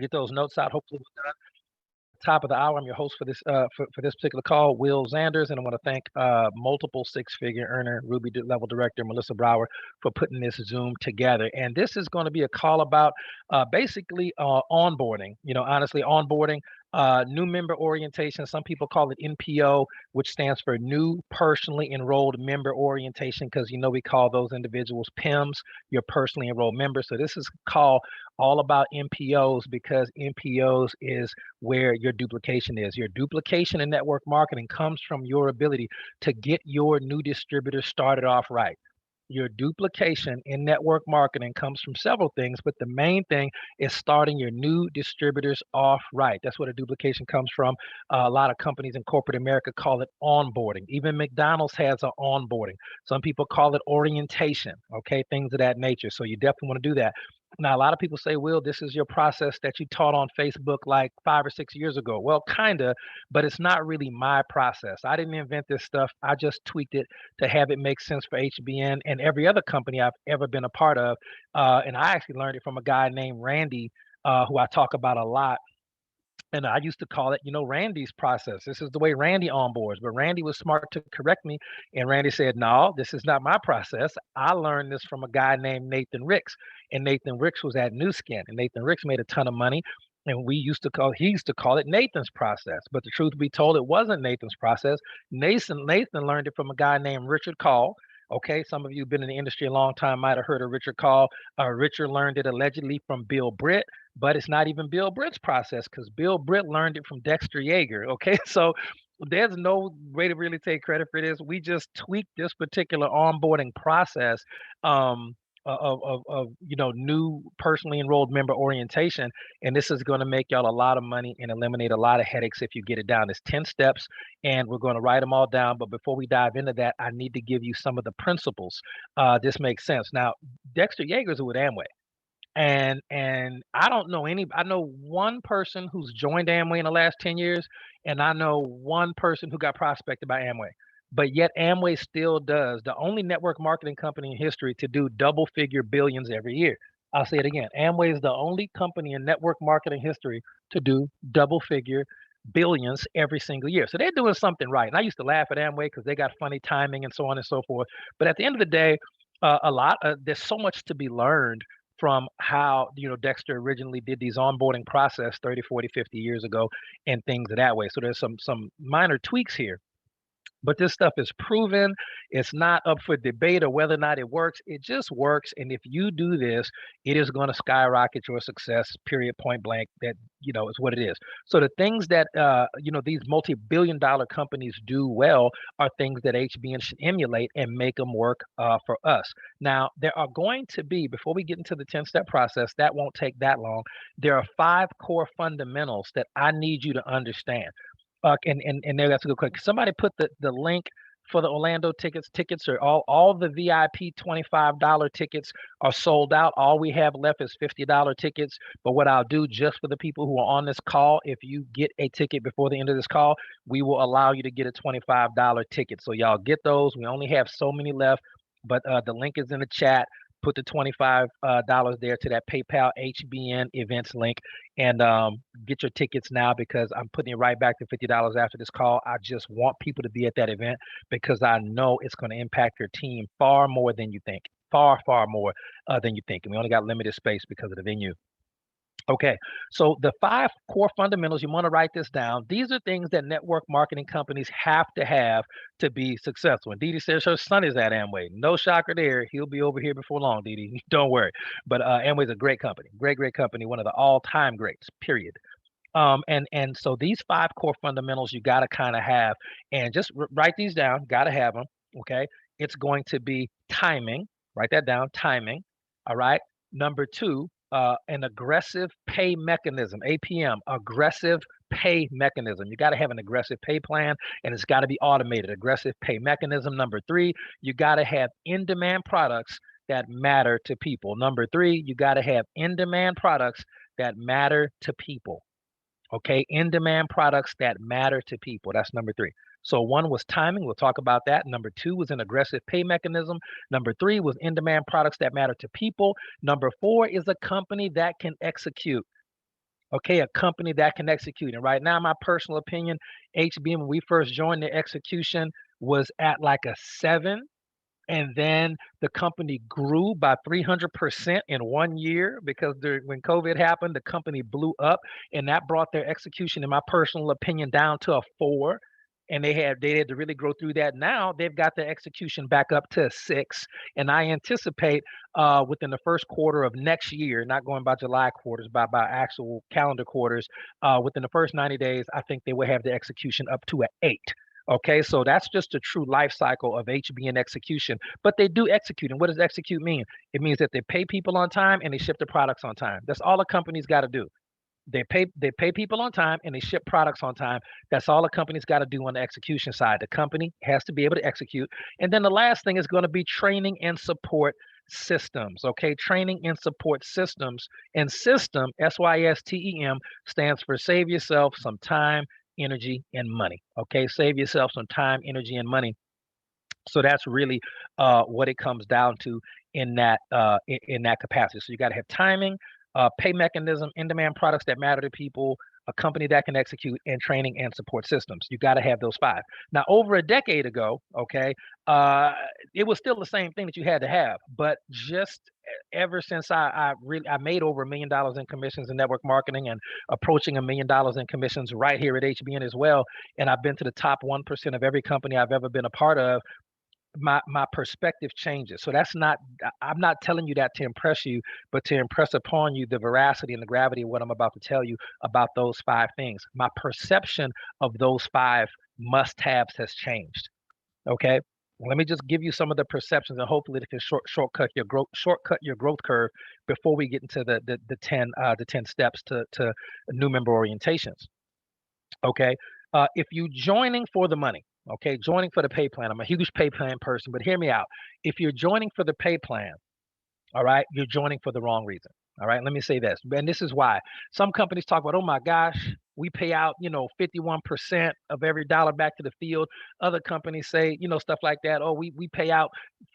Get those notes out. Hopefully, we're done. Top of the hour. I'm your host for for this particular call, Will Zanders, and I want to thank multiple six-figure earner, level director Melissa Brower, for putting this Zoom together. And this is going to be a call about basically onboarding. You know, honestly, onboarding. New member orientation. Some people call it NPO, which stands for New Personally Enrolled Member Orientation, because you know we call those individuals PIMs, your personally enrolled members. So this is called all about NPOs because NPOs is where your duplication is. Your duplication in network marketing comes from your ability to get your new distributor started off right. Your duplication in network marketing comes from several things, but the main thing is starting your new distributors off right. That's where the duplication comes from. A lot of companies in corporate America call it onboarding. Even McDonald's has an onboarding. Some people call it orientation, okay, things of that nature. So you definitely want to do that. Now, a lot of people say, Will, this is your process that you taught on Facebook like 5 or 6 years ago. Well, kind of, but it's not really my process. I didn't invent this stuff. I just tweaked it to have it make sense for HBN and every other company I've ever been a part of. And I actually learned it from a guy named Randy, who I talk about a lot. And I used to call it, Randy's process. This is the way Randy onboards. But Randy was smart to correct me. And Randy said, no, this is not my process. I learned this from a guy named Nathan Ricks. And Nathan Ricks was at New Skin. And Nathan Ricks made a ton of money. And he used to call it Nathan's process. But the truth be told, it wasn't Nathan's process. Nathan learned it from a guy named Richard Call. Okay, some of you have been in the industry a long time, might have heard of Richard Call. Richard learned it allegedly from Bill Britt, but it's not even Bill Britt's process because Bill Britt learned it from Dexter Yeager. Okay, so there's no way to really take credit for this. We just tweaked this particular onboarding process of new personally enrolled member orientation, and this is going to make y'all a lot of money and eliminate a lot of headaches if you get it down. It's 10 steps, and we're going to write them all down. But before we dive into that, I need to give you some of the principles. This makes sense. Now, Dexter Yeager's with Amway. And I don't know any. I know one person who's joined Amway in the last 10 years, and I know one person who got prospected by Amway. But yet Amway still does the only network marketing company in history to do double figure billions every year. I'll say it again. Amway is the only company in network marketing history to do double figure billions every single year. So they're doing something right. And I used to laugh at Amway because they got funny timing and so on and so forth. But at the end of the day, there's so much to be learned from how Dexter originally did these onboarding process 30, 40, 50 years ago and things of that way. So there's some minor tweaks here, but this stuff is proven. It's not up for debate or whether or not it works. It just works. And if you do this, it is going to skyrocket your success, period, point blank. That, is what it is. So the things that, these multi-billion dollar companies do well are things that HBN should emulate and make them work for us. Now, there are going to be, before we get into the 10-step process, that won't take that long. There are 5 core fundamentals that I need you to understand. And there, that's a good question. Somebody put the link for the Orlando tickets. Tickets are all the VIP $25 tickets are sold out. All we have left is $50 tickets. But what I'll do, just for the people who are on this call, if you get a ticket before the end of this call, we will allow you to get a $25 ticket. So y'all get those. We only have so many left, but the link is in the chat. Put the $25 there to that PayPal HBN events link, and get your tickets now because I'm putting it right back to $50 after this call. I just want people to be at that event because I know it's going to impact your team far more than you think. Far, far more than you think. And we only got limited space because of the venue. Okay, so the 5 core fundamentals, you want to write this down. These are things that network marketing companies have to be successful. And Didi says her son is at Amway. No shocker there. He'll be over here before long, Didi. Don't worry. But Amway is a great company, great company, one of the all-time greats, period. And so these 5 core fundamentals you got to kind of have, and just write these down. Got to have them. Okay, it's going to be timing. Write that down. Timing. All right. Number 2, an aggressive pay mechanism, APM, aggressive pay mechanism. You got to have an aggressive pay plan, and it's got to be automated. Aggressive pay mechanism. Number 3, you got to have in-demand products that matter to people. Number 3, you got to have in-demand products that matter to people. Okay, in-demand products that matter to people. That's number 3. So 1 was timing. We'll talk about that. Number 2 was an aggressive pay mechanism. Number 3 was in-demand products that matter to people. Number 4 is a company that can execute. Okay, a company that can execute. And right now, my personal opinion, HBN, when we first joined, the execution was at like a 7. And then the company grew by 300% in 1 year because when COVID happened, the company blew up, and that brought their execution, in my personal opinion, down to a 4. And they had to really grow through that. Now they've got their execution back up to a 6, and I anticipate within the first quarter of next year, not going by July quarters, by actual calendar quarters, within the first 90 days, I think they will have the execution up to an 8. Okay, so that's just a true life cycle of HBN execution. But they do execute. And what does execute mean? It means that they pay people on time and they ship the products on time. That's all a company's got to do. They pay people on time and they ship products on time. That's all a company's got to do on the execution side. The company has to be able to execute. And then the last thing is going to be training and support systems. Okay, training and support systems. And system, SYSTEM, stands for save yourself some time, energy, and money. Okay, save yourself some time, energy, and money. So that's really what it comes down to in that capacity. So you got to have timing, pay mechanism, in-demand products that matter to people, a company that can execute, and training and support systems. You got to have those 5. Now, over a decade ago, okay, uh, it was still the same thing that you had to have, but just ever since I made over $1 million in commissions in network marketing and approaching $1 million in commissions right here at HBN as well, and I've been to the top 1% of every company I've ever been a part of. My perspective changes. So that's not, I'm not telling you that to impress you, but to impress upon you the veracity and the gravity of what I'm about to tell you about those 5 things. My perception of those 5 must-haves has changed. Okay, let me just give you some of the perceptions, and hopefully it can shortcut your growth curve before we get into the 10 steps to new member orientations. Okay, if you joining for the money, okay, joining for the pay plan. I'm a huge pay plan person, but hear me out. If you're joining for the pay plan, all right, you're joining for the wrong reason. All right, let me say this, and this is why some companies talk about, oh my gosh, we pay out, 51% of every dollar back to the field. Other companies say, stuff like that. Oh, we pay out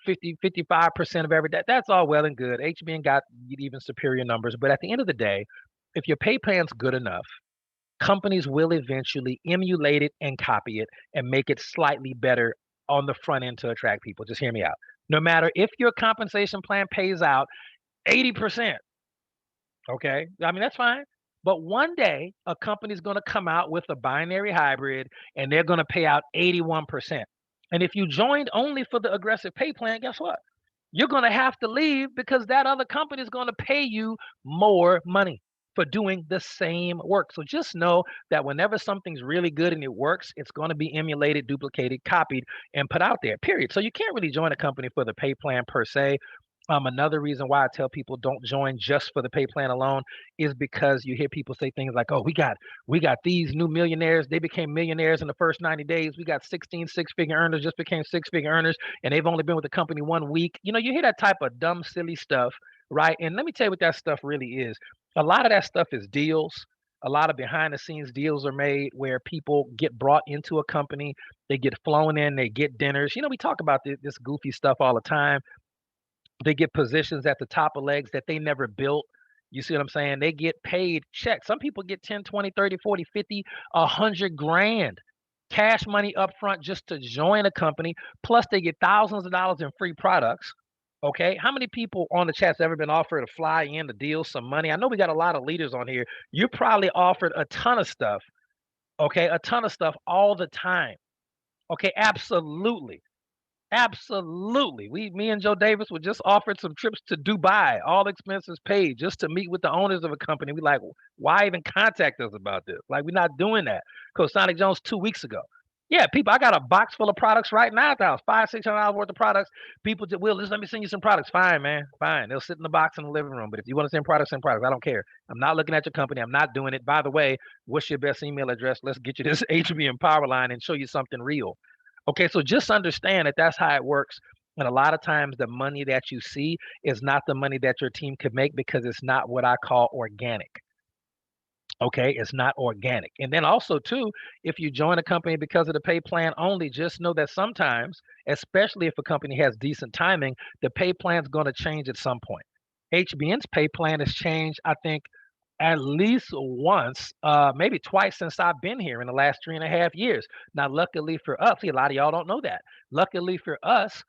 55% of every. That's all well and good. HBN got even superior numbers, but at the end of the day, if your pay plan's good enough, companies will eventually emulate it and copy it and make it slightly better on the front end to attract people. Just hear me out. No matter if your compensation plan pays out 80%, okay? I mean, that's fine. But one day, a company's going to come out with a binary hybrid and they're going to pay out 81%. And if you joined only for the aggressive pay plan, guess what? You're going to have to leave because that other company is going to pay you more money for doing the same work. So just know that whenever something's really good and it works, it's going to be emulated, duplicated, copied, and put out there, period. So you can't really join a company for the pay plan per se. Another reason why I tell people don't join just for the pay plan alone is because you hear people say things like, "Oh, we got these new millionaires. They became millionaires in the first 90 days. We got 16 six-figure earners just became six-figure earners, and they've only been with the company 1 week." You hear that type of dumb, silly stuff, right? And let me tell you what that stuff really is. A lot of that stuff is deals. A lot of behind the scenes deals are made where people get brought into a company, they get flown in, they get dinners. We talk about this goofy stuff all the time. They get positions at the top of legs that they never built. You see what I'm saying? They get paid checks. Some people get 10, 20, 30, 40, 50, 100 grand cash money up front just to join a company. Plus they get thousands of dollars in free products. Okay. How many people on the chat's ever been offered to fly in to deal some money? I know we got a lot of leaders on here. You probably offered a ton of stuff. Okay. A ton of stuff all the time. Okay. Absolutely. Absolutely. Me and Joe Davis were just offered some trips to Dubai, all expenses paid, just to meet with the owners of a company. We like, why even contact us about this? Like, we're not doing that. Coach Sonic Jones 2 weeks ago. Yeah, people, I got a box full of products right now at the house, $500-$600 worth of products. People just will just let me send you some products. Fine, man, fine. They'll sit in the box in the living room. But if you want to send products, send products. I don't care. I'm not looking at your company. I'm not doing it. By the way, what's your best email address? Let's get you this HBN power line and show you something real. Okay, so just understand that that's how it works. And a lot of times the money that you see is not the money that your team could make because it's not what I call organic. Okay, it's not organic. And then also too, if you join a company because of the pay plan only, just know that sometimes, especially if a company has decent timing, the pay plan is going to change at some point. HBN's pay plan has changed, I think, at least once, maybe twice since I've been here in the last 3.5 years. Now, luckily for us, see, a lot of y'all don't know that. Luckily for us,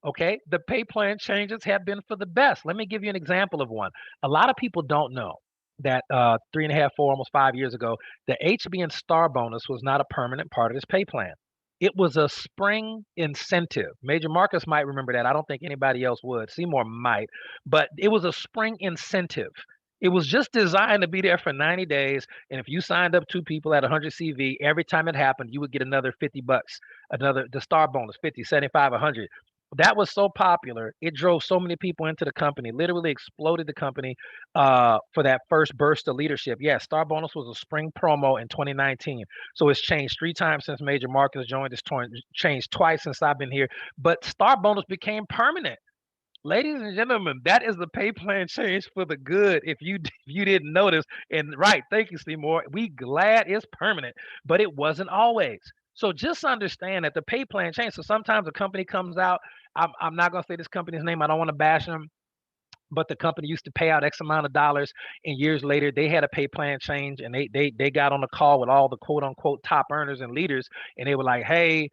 okay, the pay plan changes have been for the best. Let me give you an example of one. A lot of people don't know that 3.5, 4, almost 5 years ago, the HBN star bonus was not a permanent part of this pay plan. It was a spring incentive. Major Marcus might remember that. I don't think anybody else would. Seymour might, but it was a spring incentive. It was just designed to be there for 90 days. And if you signed up two people at 100 CV, every time it happened, you would get another 50 bucks, another, the star bonus, 50, 75, 100. That was so popular. It drove so many people into the company, literally exploded the company for that first burst of leadership. Yeah, Star Bonus was a spring promo in 2019. So it's changed 3 times since Major Marcus joined. It's changed twice since I've been here. But Star Bonus became permanent. Ladies and gentlemen, that is the pay plan change for the good. If you if you didn't notice, and right, thank you, Seymour. We glad it's permanent, but it wasn't always. So just understand that the pay plan change. So sometimes a company comes out. I'm not gonna say this company's name. I don't want to bash them, but the company used to pay out X amount of dollars, and years later they had a pay plan change, and they got on a call with all the quote unquote top earners and leaders, and they were like, hey,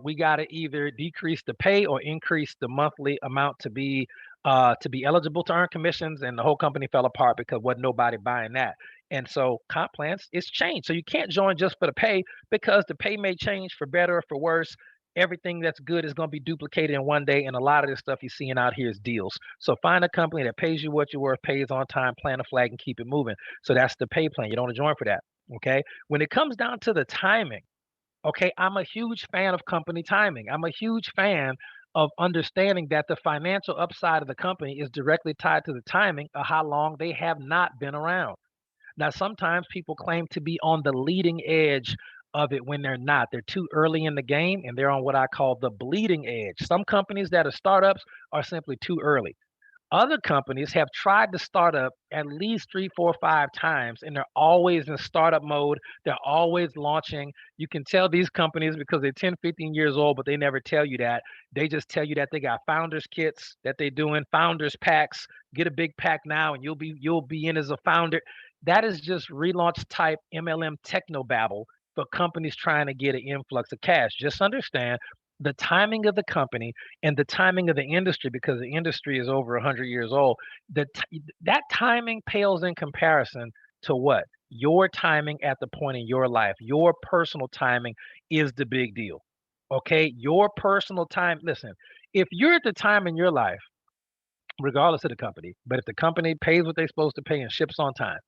we got to either decrease the pay or increase the monthly amount to be eligible to earn commissions, and the whole company fell apart because wasn't nobody buying that. And so comp plans it's changed. So you can't join just for the pay, because the pay may change for better or for worse. Everything that's good is going to be duplicated in one day, and a lot of this stuff you're seeing out here is deals. So find a company that pays you what you're worth, pays on time, plant a flag, and keep it moving. So that's the pay plan. You don't want to join for that. Okay. When it comes down to the timing, okay, I'm a huge fan of company timing. I'm a huge fan of understanding that the financial upside of the company is directly tied to the timing of how long they have not been around. Now, sometimes people claim to be on the leading edge of it when they're not. They're too early in the game, and they're on what I call the bleeding edge. Some companies that are startups are simply too early. Other companies have tried to start up at least 3, 4, 5 times, and they're always in startup mode. They're always launching. You can tell these companies because they're 10, 15 years old, but they never tell you that. They just tell you that they got founders kits that they're doing, founders packs. Get a big pack now, and you'll be in as a founder. That is just relaunch type MLM technobabble for companies trying to get an influx of cash. Just understand the timing of the company and the timing of the industry, because the industry is over 100 years old. That timing pales in comparison to what your timing at the point in your life. Your personal timing is the big deal. Okay, your personal time. Listen, if you're at the time in your life, regardless of the company, but if the company pays what they're supposed to pay and ships on time,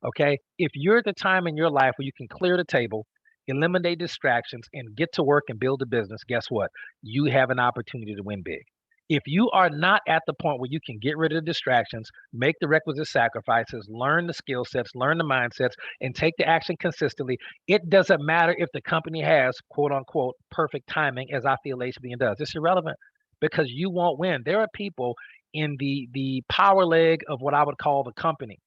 okay, if you're at the time in your life where you can clear the table, eliminate distractions, and get to work and build a business, guess what? You have an opportunity to win big. If you are not at the point where you can get rid of the distractions, make the requisite sacrifices, learn the skill sets, learn the mindsets, and take the action consistently, it doesn't matter if the company has quote unquote perfect timing, as I feel HBN does. It's irrelevant, because you won't win. There are people in the power leg of what I would call the company.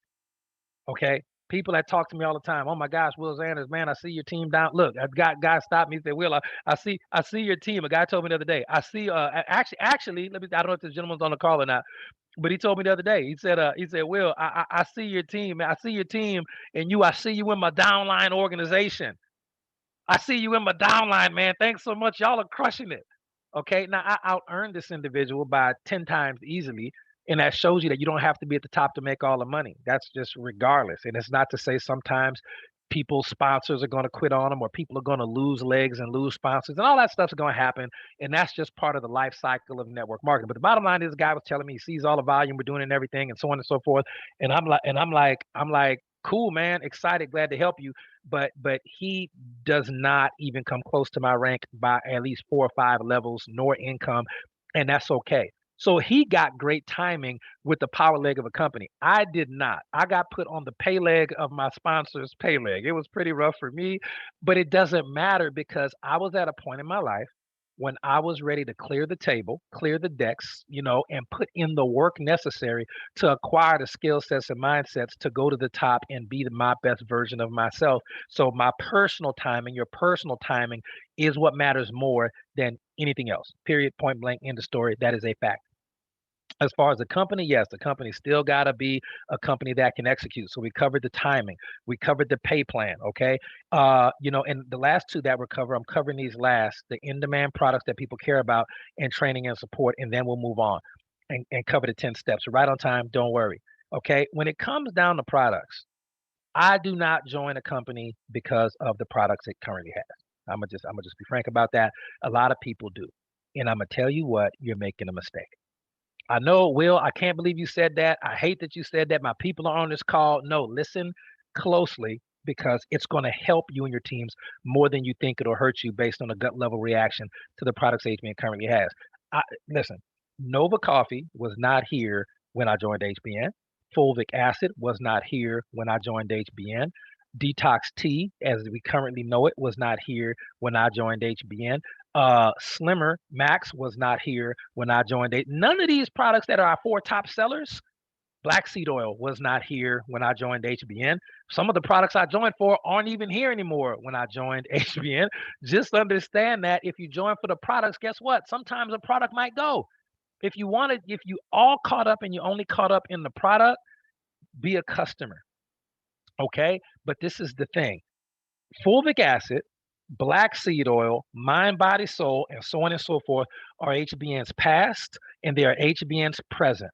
Okay. People that talk to me all the time. Oh my gosh, Will Sanders, man, I see your team down. Look, a guy stopped me and said, Will, I see your team. A guy told me the other day. I see actually, let me, I don't know if this gentleman's on the call or not, but he told me the other day. He said, Will, I see your team. I see your team, and I see you in my downline organization. I see you in my downline, man. Thanks so much. Y'all are crushing it. Okay. Now I out earned this individual by 10 times easily. And that shows you that you don't have to be at the top to make all the money. That's just regardless. And it's not to say sometimes people's sponsors are going to quit on them, or people are going to lose legs and lose sponsors, and all that stuff's going to happen. And that's just part of the life cycle of network marketing. But the bottom line is, this guy was telling me he sees all the volume we're doing and everything, and so on and so forth. And I'm like, cool, man, excited, glad to help you. But he does not even come close to my rank by at least 4 or 5 levels, nor income, and that's okay. So he got great timing with the power leg of a company. I did not. I got put on the pay leg of my sponsor's pay leg. It was pretty rough for me, but it doesn't matter, because I was at a point in my life when I was ready to clear the table, clear the decks, and put in the work necessary to acquire the skill sets and mindsets to go to the top and be my best version of myself. So my personal timing, your personal timing, is what matters more than anything else. Period, point blank, end of story. That is a fact. As far as the company, yes, the company still got to be a company that can execute. So we covered the timing, we covered the pay plan. Okay, and the last two that we're covering, I'm covering these last, the in-demand products that people care about, and training and support, and then we'll move on and cover the 10 steps. Right on time. Don't worry. Okay, when it comes down to products, I do not join a company because of the products it currently has. I'm gonna just be frank about that. A lot of people do, and I'm gonna tell you what, you're making a mistake. I know, Will, I can't believe you said that. I hate that you said that. My people are on this call. No, listen closely because it's going to help you and your teams more than you think it'll hurt you based on a gut level reaction to the products HBN currently has. Listen, Nova Coffee was not here when I joined HBN. Fulvic acid was not here when I joined HBN. Detox tea, as we currently know it, was not here when I joined HBN. Slimmer Max was not here when I joined it. None of these products that are our four top sellers, black seed oil was not here when I joined HBN. Some of the products I joined for aren't even here anymore when I joined HBN. Just understand that if you join for the products, guess what? Sometimes a product might go. If you all caught up and you only caught up in the product, be a customer. Okay. But this is the thing. Fulvic acid, black seed oil, mind, body, soul, and so on and so forth are HBN's past and they are HBN's present.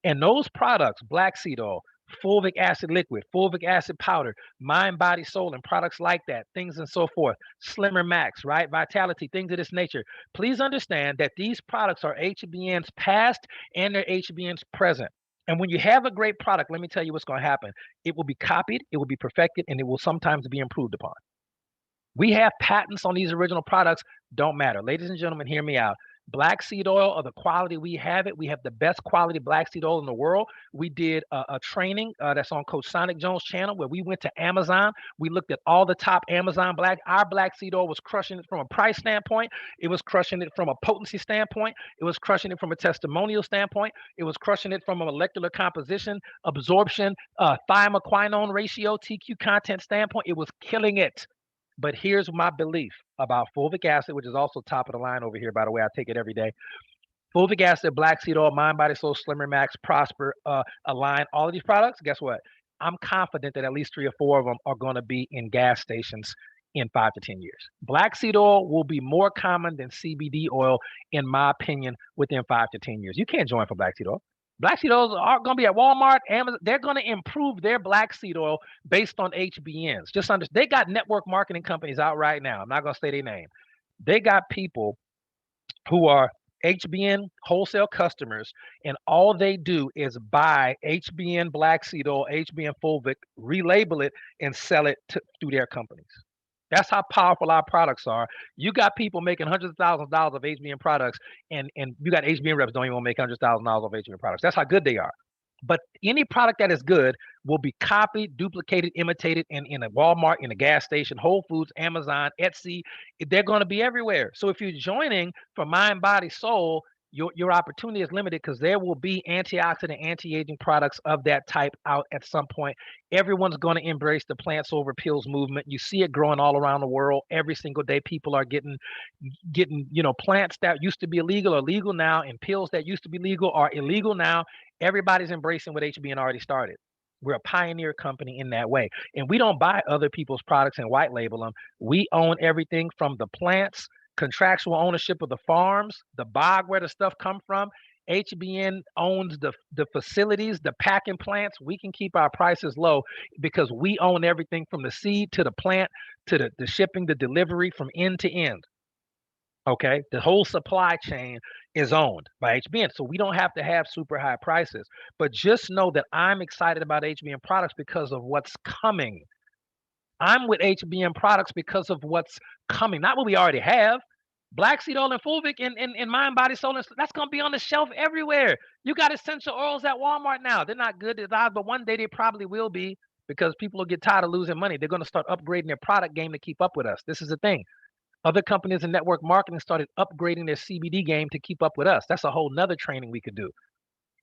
And those products, black seed oil, fulvic acid liquid, fulvic acid powder, mind, body, soul, and products like that, things and so forth, Slimmer Max, right? Vitality, things of this nature. Please understand that these products are HBN's past and they're HBN's present. And when you have a great product, let me tell you what's going to happen. It will be copied, it will be perfected, and it will sometimes be improved upon. We have patents on these original products, don't matter. Ladies and gentlemen, hear me out. Black seed oil or the quality we have it. We have the best quality black seed oil in the world. We did a training that's on Coach Sonic Jones' channel where we went to Amazon. We looked at all the top Amazon our black seed oil was crushing it from a price standpoint. It was crushing it from a potency standpoint. It was crushing it from a testimonial standpoint. It was crushing it from a molecular composition, absorption, thiamoquinone ratio, TQ content standpoint. It was killing it. But here's my belief about fulvic acid, which is also top of the line over here, by the way. I take it every day. Fulvic acid, black seed oil, mind, body, soul, Slimmer Max, Prosper, Align, all of these products, guess what? I'm confident that at least 3 or 4 of them are going to be in gas stations in 5 to 10 years. Black seed oil will be more common than CBD oil, in my opinion, within 5 to 10 years. You can't join for black seed oil. Black seed oils are going to be at Walmart, Amazon. They're going to improve their black seed oil based on HBNs. Just understand, they got network marketing companies out right now. I'm not going to say their name. They got people who are HBN wholesale customers, and all they do is buy HBN black seed oil, HBN fulvic, relabel it, and sell it through their companies. That's how powerful our products are. You got people making hundreds of thousands of dollars of HBN products, and you got HBN reps don't even want to make $100,000 of HBN products. That's how good they are. But any product that is good will be copied, duplicated, imitated in a Walmart, in a gas station, Whole Foods, Amazon, Etsy. They're going to be everywhere. So if you're joining for mind, body, soul, your opportunity is limited because there will be antioxidant, anti-aging products of that type out at some point. Everyone's going to embrace the plants over pills movement. You see it growing all around the world. Every single day, people are getting plants that used to be illegal are legal now, and pills that used to be legal are illegal now. Everybody's embracing what HBN already started. We're a pioneer company in that way. And we don't buy other people's products and white label them. We own everything from the plants, contractual ownership of the farms, the bog where the stuff come from. HBN owns the facilities, the packing plants. We can keep our prices low because we own everything from the seed to the plant to the shipping, the delivery from end to end. Okay, the whole supply chain is owned by HBN, so we don't have to have super high prices. But just know that I'm excited about HBN products because of what's coming. I'm with HBN products because of what's coming, not what we already have. Black seed oil and fulvic in mind, body, soul, that's going to be on the shelf everywhere. You got essential oils at Walmart now. They're not good designed, but one day they probably will be because people will get tired of losing money. They're going to start upgrading their product game to keep up with us. This is the thing. Other companies in network marketing started upgrading their CBD game to keep up with us. That's a whole nother training we could do.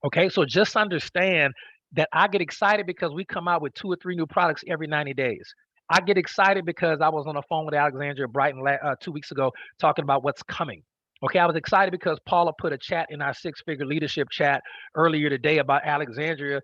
Okay, so just understand that I get excited because we come out with 2 or 3 new products every 90 days. I get excited because I was on the phone with Alexandria Brighton 2 weeks ago talking about what's coming. Okay, I was excited because Paula put a chat in our six-figure leadership chat earlier today about Alexandria.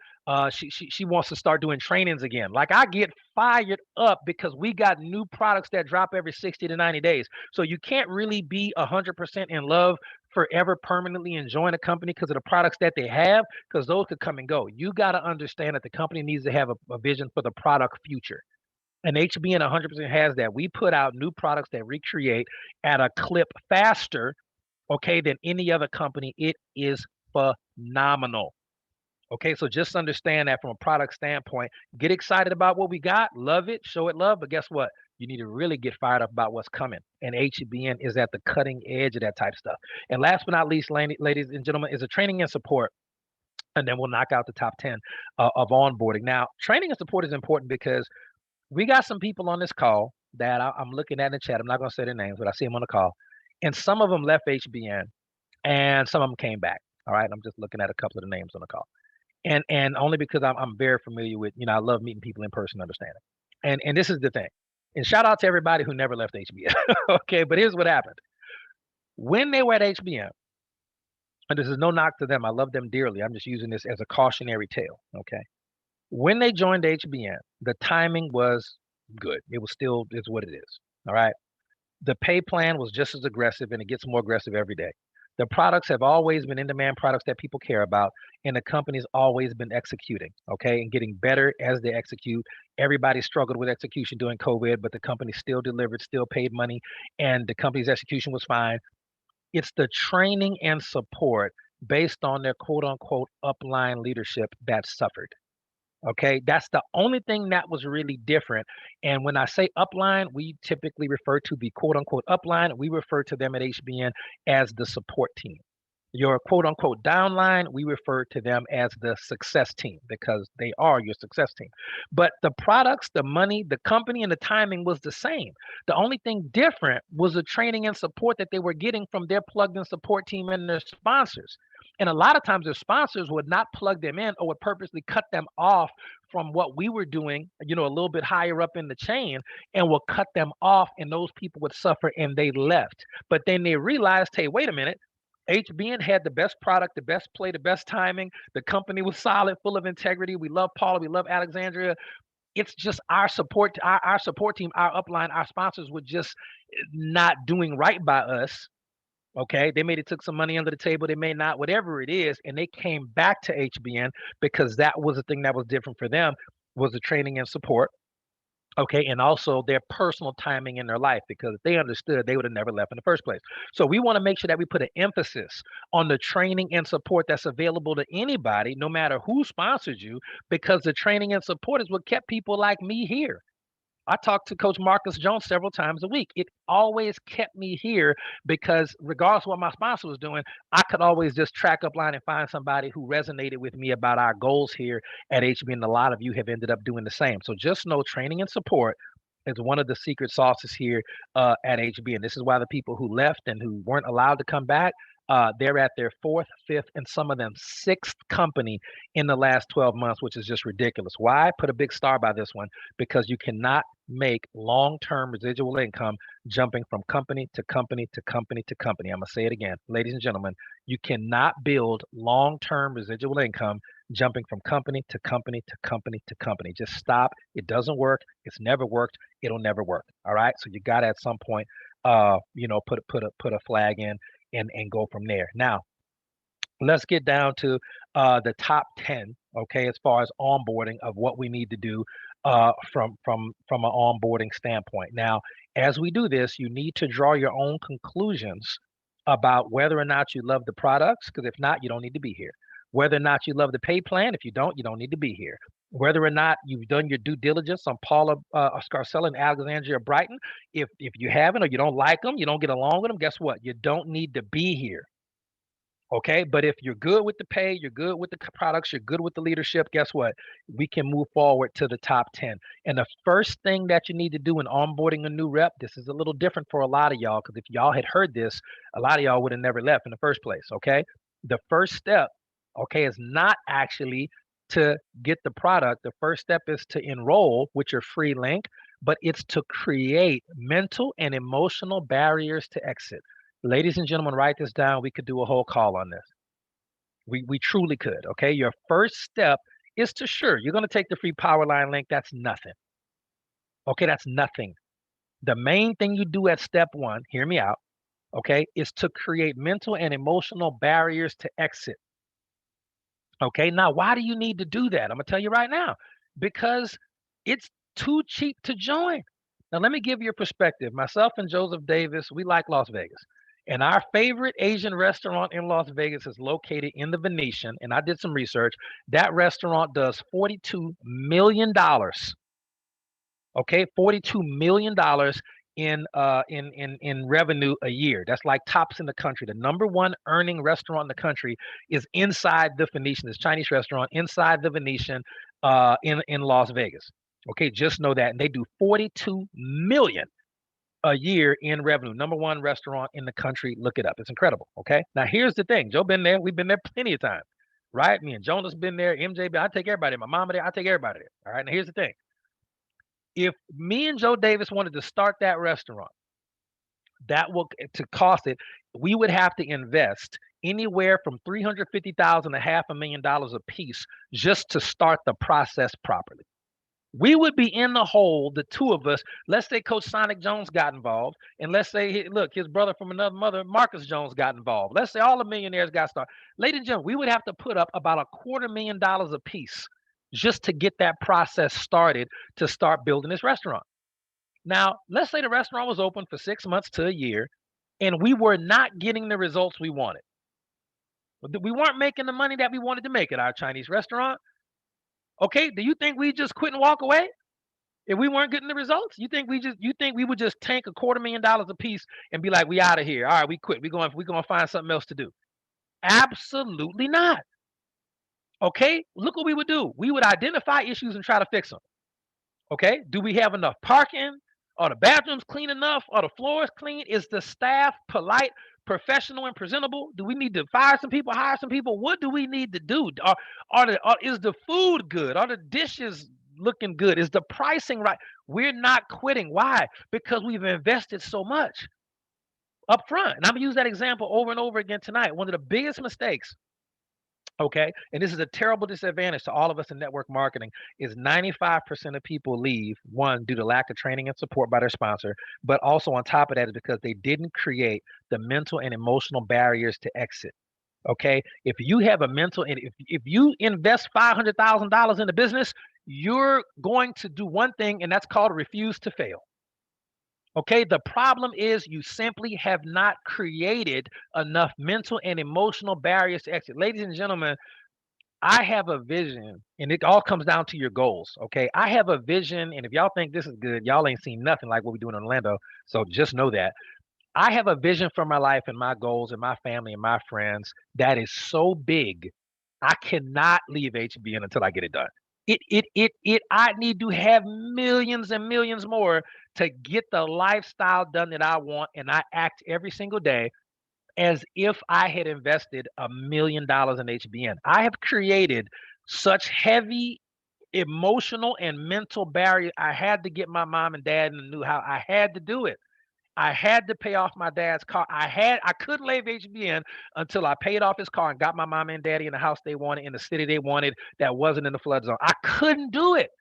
She wants to start doing trainings again. Like, I get fired up because we got new products that drop every 60 to 90 days. So you can't really be 100% in love forever permanently enjoying a company because of the products that they have, because those could come and go. You got to understand that the company needs to have a vision for the product future. And HBN 100% has that. We put out new products that recreate at a clip faster, okay, than any other company. It is phenomenal. Okay, so just understand that from a product standpoint. Get excited about what we got, love it, show it love. But guess what? You need to really get fired up about what's coming. And HBN is at the cutting edge of that type of stuff. And last but not least, ladies and gentlemen, is a training and support. And then we'll knock out the top 10 of onboarding. Now, training and support is important because we got some people on this call that I'm looking at in the chat. I'm not going to say their names, but I see them on the call. And some of them left HBN and some of them came back. All right. I'm just looking at a couple of the names on the call. And only because I'm very familiar with, I love meeting people in person, understanding. And this is the thing. And shout out to everybody who never left HBN. Okay. But here's what happened. When they were at HBN, and this is no knock to them, I love them dearly. I'm just using this as a cautionary tale. Okay. When they joined HBN, the timing was good. It was still is what it is. All right. The pay plan was just as aggressive and it gets more aggressive every day. The products have always been in demand products that people care about, and the company's always been executing, okay, and getting better as they execute. Everybody struggled with execution during COVID, but the company still delivered, still paid money, and the company's execution was fine. It's the training and support based on their quote unquote upline leadership that suffered. Okay, that's the only thing that was really different. And when I say upline, we typically refer to the quote unquote upline. We refer to them at HBN as the support team. Your quote unquote downline, we refer to them as the success team because they are your success team. But the products, the money, the company, and the timing was the same. The only thing different was the training and support that they were getting from their plugged in support team and their sponsors. And a lot of times their sponsors would not plug them in or would purposely cut them off from what we were doing, a little bit higher up in the chain, and will cut them off, and those people would suffer and they left. But then they realized, hey, wait a minute. HBN had the best product, the best play, the best timing. The company was solid, full of integrity. We love Paula. We love Alexandria. It's just our support, our support team, our upline, our sponsors were just not doing right by us. Okay, they may have took some money under the table, they may not, whatever it is, and they came back to HBN because that was the thing that was different for them was the training and support. Okay, and also their personal timing in their life because if they understood, they would have never left in the first place. So we want to make sure that we put an emphasis on the training and support that's available to anybody, no matter who sponsors you, because the training and support is what kept people like me here. I talk to Coach Marcus Jones several times a week. It always kept me here because regardless of what my sponsor was doing, I could always just track up line and find somebody who resonated with me about our goals here at HB. And a lot of you have ended up doing the same. So just know training and support is one of the secret sauces here at HB. And this is why the people who left and who weren't allowed to come back, they're at their fourth, fifth, and some of them sixth company in the last 12 months, which is just ridiculous. Why? Put a big star by this one because you cannot make long-term residual income jumping from company to company to company to company. I'm going to say it again, ladies and gentlemen, you cannot build long-term residual income jumping from company to company to company to company. Just stop. It doesn't work. It's never worked. It'll never work. All right. So you got to at some point, put a flag in and go from there. Now, let's get down to the top 10, okay, as far as onboarding of what we need to do from an onboarding standpoint. Now, as we do this, you need to draw your own conclusions about whether or not you love the products, because if not, you don't need to be here. Whether or not you love the pay plan, if you don't need to be here. Whether or not you've done your due diligence on Paula Scarcella and Alexandria Brighton, if you haven't or you don't like them, you don't get along with them, guess what? You don't need to be here. Okay, but if you're good with the pay, you're good with the products, you're good with the leadership, guess what? We can move forward to the top 10. And the first thing that you need to do in onboarding a new rep, this is a little different for a lot of y'all, because if y'all had heard this, a lot of y'all would have never left in the first place. Okay, the first step, okay, is not actually to get the product. The first step is to enroll with your free link, but it's to create mental and emotional barriers to exit. Ladies and gentlemen, write this down. We could do a whole call on this. We truly could. Okay. Your first step is to sure you're going to take the free power line link. That's nothing. Okay. That's nothing. The main thing you do at step one, hear me out, okay, is to create mental and emotional barriers to exit. Okay. Now, why do you need to do that? I'm going to tell you right now because it's too cheap to join. Now, let me give you a perspective. Myself and Joseph Davis, we like Las Vegas. And our favorite Asian restaurant in Las Vegas is located in the Venetian. And I did some research. That restaurant does $42 million. Okay, $42 million in revenue a year. That's like tops in the country. The number one earning restaurant in the country is inside the Venetian. This Chinese restaurant inside the Venetian in Las Vegas. Okay, just know that. And they do 42 million a year in revenue. Number one restaurant in the country. Look it up. It's incredible. Okay. Now here's the thing. Joe been there. We've been there plenty of times. Right? Me and Jonas been there. MJ been. I take everybody. My mama there. I take everybody there. All right. Now here's the thing. If me and Joe Davis wanted to start that restaurant, that will to cost it, we would have to invest anywhere from 350,000 to $500,000 a piece just to start the process properly. We would be in the hole, the two of us. Let's say Coach Sonic Jones got involved, and let's say, look, his brother from another mother, Marcus Jones, got involved. Let's say all the millionaires got started. Ladies and gentlemen, we would have to put up about $250,000 a piece just to get that process started to start building this restaurant. Now, let's say the restaurant was open for 6 months to a year, and we were not getting the results we wanted. We weren't making the money that we wanted to make at our Chinese restaurant. Okay, do you think we just quit and walk away if we weren't getting the results? You think we would just tank $250,000 a piece and be like, we out of here? All right, we quit. We're going to find something else to do. Absolutely not. Okay, look what we would do. We would identify issues and try to fix them. Okay, do we have enough parking? Are the bathrooms clean enough? Are the floors clean? Is the staff polite, professional, and presentable? Do we need to fire some people, hire some people? What do we need to do? Is the food good? Are the dishes looking good? Is the pricing right? We're not quitting. Why? Because we've invested so much up front. And I'm going to use that example over and over again tonight. One of the biggest mistakes, okay, and this is a terrible disadvantage to all of us in network marketing, is 95% of people leave, one, due to lack of training and support by their sponsor, but also on top of that is because they didn't create the mental and emotional barriers to exit. Okay, if you have a mental, and if you invest $500,000 in the business, you're going to do one thing, and that's called refuse to fail. Okay, the problem is you simply have not created enough mental and emotional barriers to exit. Ladies and gentlemen, I have a vision, and it all comes down to your goals. Okay, I have a vision, and if y'all think this is good, y'all ain't seen nothing like what we're doing in Orlando. So just know that I have a vision for my life and my goals and my family and my friends that is so big, I cannot leave HBN until I get it done. I need to have millions and millions more to get the lifestyle done that I want. And I act every single day as if I had invested $1 million in HBN. I have created such heavy emotional and mental barrier. I had to get my mom and dad in the new house. I had to do it. I had to pay off my dad's car. I couldn't leave HBN until I paid off his car and got my mom and daddy in the house they wanted, in the city they wanted, that wasn't in the flood zone. I couldn't do it.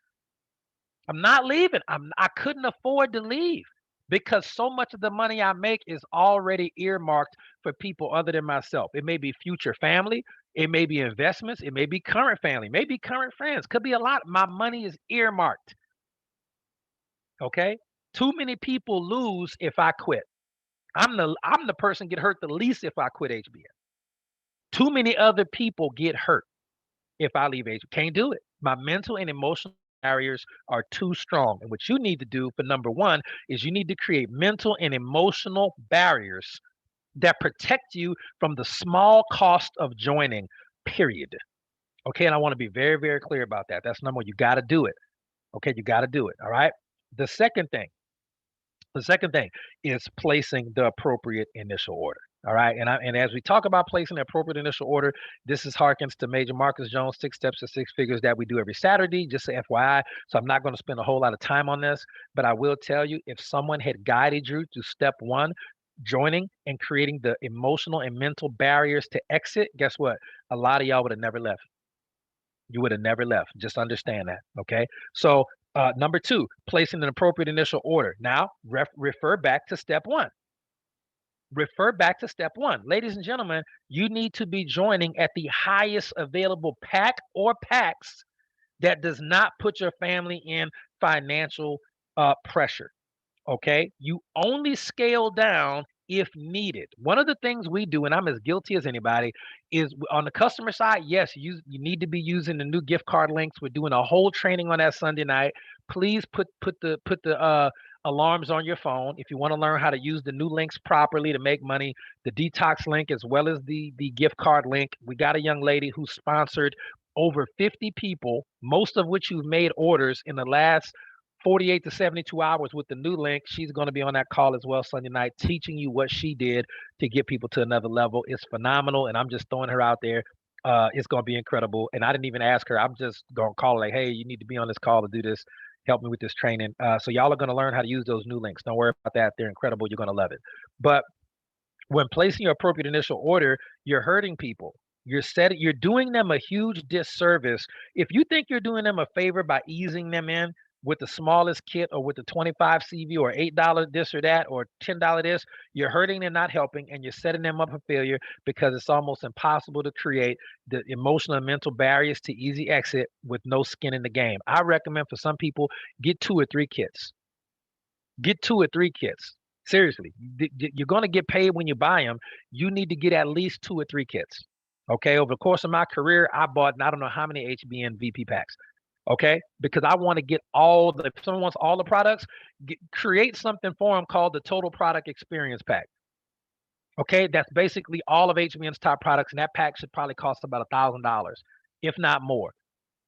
I'm not leaving. I couldn't afford to leave because so much of the money I make is already earmarked for people other than myself. It may be future family, it may be investments, it may be current family, maybe current friends, could be a lot. My money is earmarked. Okay? Too many people lose if I quit. I'm the person get hurt the least if I quit HBN. Too many other people get hurt if I leave HBN. Can't do it. My mental and emotional barriers are too strong. And what you need to do for number one is you need to create mental and emotional barriers that protect you from the small cost of joining, period. Okay, and I want to be very, very clear about that. That's number one. You got to do it. Okay, you got to do it. All right. The second thing is placing the appropriate initial order. All right. And as we talk about placing the appropriate initial order, this is harkens to Major Marcus Jones' 6 Steps to 6 Figures that we do every Saturday, just a FYI. So I'm not going to spend a whole lot of time on this, but I will tell you, if someone had guided you to step one, joining and creating the emotional and mental barriers to exit, guess what? A lot of y'all would have never left. You would have never left. Just understand that. Okay. So, number two, placing an appropriate initial order. Now, refer back to step one. Refer back to step one. Ladies and gentlemen, you need to be joining at the highest available pack or packs that does not put your family in financial pressure. Okay. You only scale down if needed. One of the things we do, and I'm as guilty as anybody, is on the customer side. Yes, you need to be using the new gift card links. We're doing a whole training on that Sunday night. Please put the alarms on your phone if you want to learn how to use the new links properly to make money. The detox link as well as the gift card link. We got a young lady who sponsored over 50 people, most of which who've made orders in the last 48 to 72 hours with the new link. She's going to be on that call as well Sunday night, teaching you what she did to get people to another level. It's phenomenal, and I'm just throwing her out there. It's going to be incredible. And I didn't even ask her. I'm just going to call her like, hey, you need to be on this call to do this. Help me with this training. So y'all are going to learn how to use those new links. Don't worry about that. They're incredible. You're going to love it. But when placing your appropriate initial order, you're hurting people. You're doing them a huge disservice. If you think you're doing them a favor by easing them in with the smallest kit or with the 25 CV or $8 this or that or $10 this, you're hurting them, not helping, and you're setting them up for failure because it's almost impossible to create the emotional and mental barriers to easy exit with no skin in the game. I recommend for some people, get 2 or 3 kits. Get 2 or 3 kits. Seriously, you're going to get paid when you buy them. You need to get at least 2 or 3 kits. Okay. Over the course of my career, I bought, I don't know how many HBN VP packs. Okay. Because I want to get if someone wants all the products, create something for them called the Total Product Experience Pack. Okay. That's basically all of HBN's top products. And that pack should probably cost about $1,000, if not more.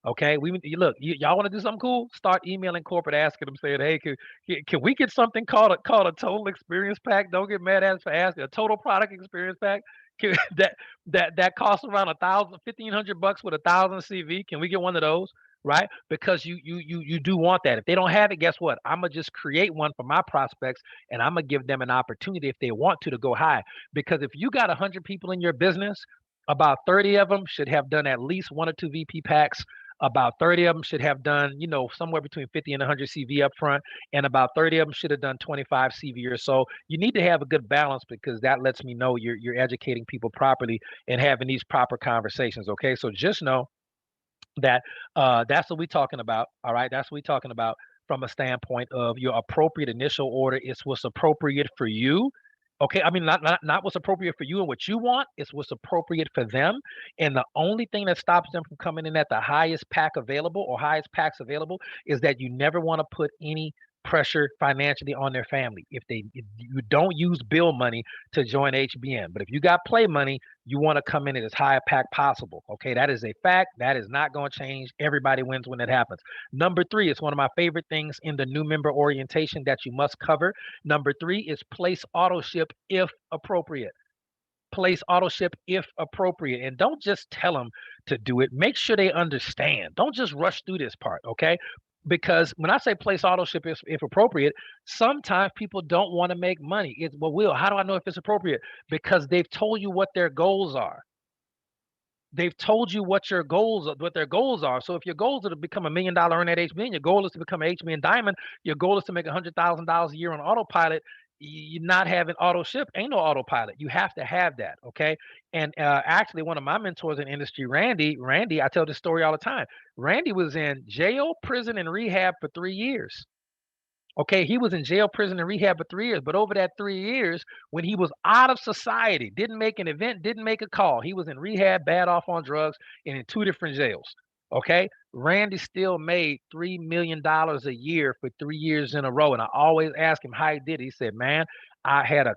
Okay, look. Y'all want to do something cool? Start emailing corporate, asking them, saying, "Hey, can we get something called a total experience pack? Don't get mad at us for asking. A total product experience pack that that costs around 1,500 bucks with 1,000 CV. Can we get one of those? Right? Because you do want that. If they don't have it, guess what? I'm gonna just create one for my prospects, and I'm gonna give them an opportunity if they want to go high. Because if you got 100 people in your business, about 30 of them should have done at least 1 or 2 VP packs. About 30 of them should have done, somewhere between 50 and 100 CV up front, and about 30 of them should have done 25 CV or so. You need to have a good balance because that lets me know you're educating people properly and having these proper conversations. Okay, so just know that that's what we're talking about. All right, that's what we're talking about from a standpoint of your appropriate initial order. It's what's appropriate for you. Okay, I mean not what's appropriate for you and what you want. It's what's appropriate for them. And the only thing that stops them from coming in at the highest pack available or highest packs available is that you never want to put any pressure financially on their family. If you don't use bill money to join HBN, but if you got play money, you want to come in at as high a pack possible. Okay, that is a fact. That is not going to change. Everybody wins when it happens. Number three, it's one of my favorite things in the new member orientation that you must cover. Number three is place auto ship if appropriate. Place auto ship if appropriate, and don't just tell them to do it. Make sure they understand. Don't just rush through this part. Okay, because when I say place auto ship if appropriate, sometimes people don't want to make money. It's, well, Will, how do I know if it's appropriate? Because they've told you what their goals are. They've told you what their goals are. So if your goals are to become $1 million earner at HBN, your goal is to become an HBN diamond, your goal is to make $100,000 a year on autopilot. You're not having auto ship. Ain't no autopilot. You have to have that. Okay. And actually, one of my mentors in industry, Randy, I tell this story all the time. Randy was in jail, prison, and rehab for 3 years. Okay, he was in jail, prison, and rehab for 3 years. But over that 3 years, when he was out of society, didn't make an event, didn't make a call. He was in rehab, bad off on drugs, and in 2 different jails. Okay, Randy still made $3 million a year for 3 years in a row. And I always ask him how he did it. He said, "Man, I had a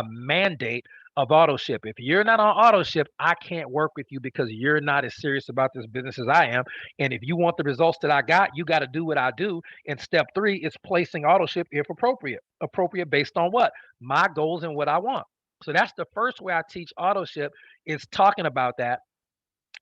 mandate of auto ship. If you're not on auto ship, I can't work with you because you're not as serious about this business as I am. And if you want the results that I got, you got to do what I do. And step three is placing auto ship if appropriate. Appropriate based on what? My goals and what I want." So that's the first way I teach auto ship is talking about that.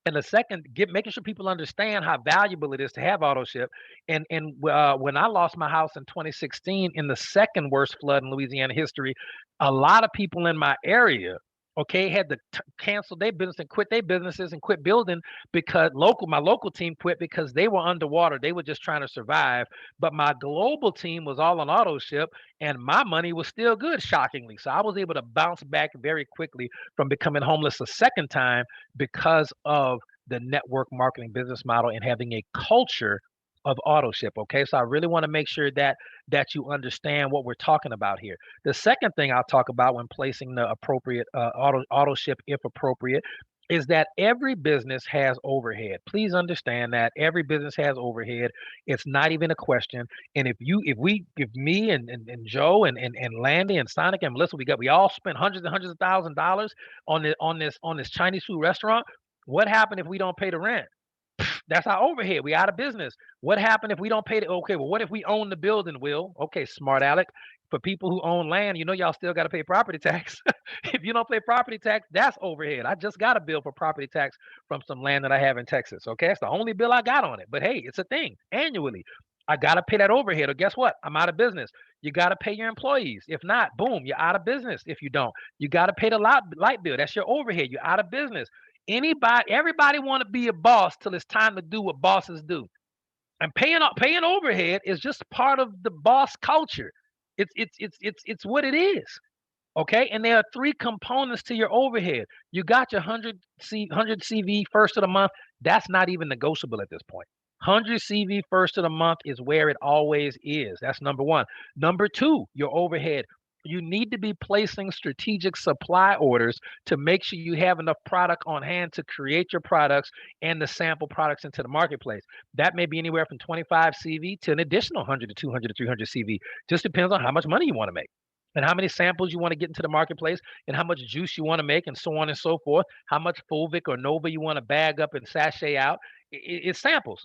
And the second, making sure people understand how valuable it is to have auto ship. When I lost my house in 2016 in the second worst flood in Louisiana history, a lot of people in my area, okay, had to cancel their business and quit their businesses and quit building because my local team quit because they were underwater. They were just trying to survive. But my global team was all on auto ship, and my money was still good, shockingly. So I was able to bounce back very quickly from becoming homeless a second time because of the network marketing business model and having a culture of auto ship. Okay, so I really want to make sure that you understand what we're talking about here. The second thing I'll talk about when placing the appropriate auto ship, if appropriate, is that every business has overhead. Please understand that every business has overhead. It's not even a question. And if me and Joe and Landy and Sonic and Melissa, we all spent hundreds and hundreds of $1,000s on this Chinese food restaurant. What happened if we don't pay the rent? That's our overhead. We out of business. What happened if we don't pay the okay? Well, what if we own the building, Will? Okay, smart Alec. For people who own land, y'all still got to pay property tax. If you don't pay property tax, that's overhead. I just got a bill for property tax from some land that I have in Texas. Okay, that's the only bill I got on it. But hey, it's a thing annually. I got to pay that overhead, or guess what? I'm out of business. You got to pay your employees. If not, boom, you're out of business. If you don't, you got to pay the light bill. That's your overhead. You're out of business. Everybody want to be a boss till it's time to do what bosses do. And paying overhead is just part of the boss culture. It's what it is. Okay, and there are three components to your overhead. You got your 100 CV first of the month. That's not even negotiable at this point. 100 CV first of the month is where it always is. That's number one. Number two, your overhead. You need to be placing strategic supply orders to make sure you have enough product on hand to create your products and the sample products into the marketplace. That may be anywhere from 25 CV to an additional 100 to 200 to 300 CV. Just depends on how much money you want to make and how many samples you want to get into the marketplace and how much juice you want to make and so on and so forth, how much Fulvic or Nova you want to bag up and sachet out. It's samples.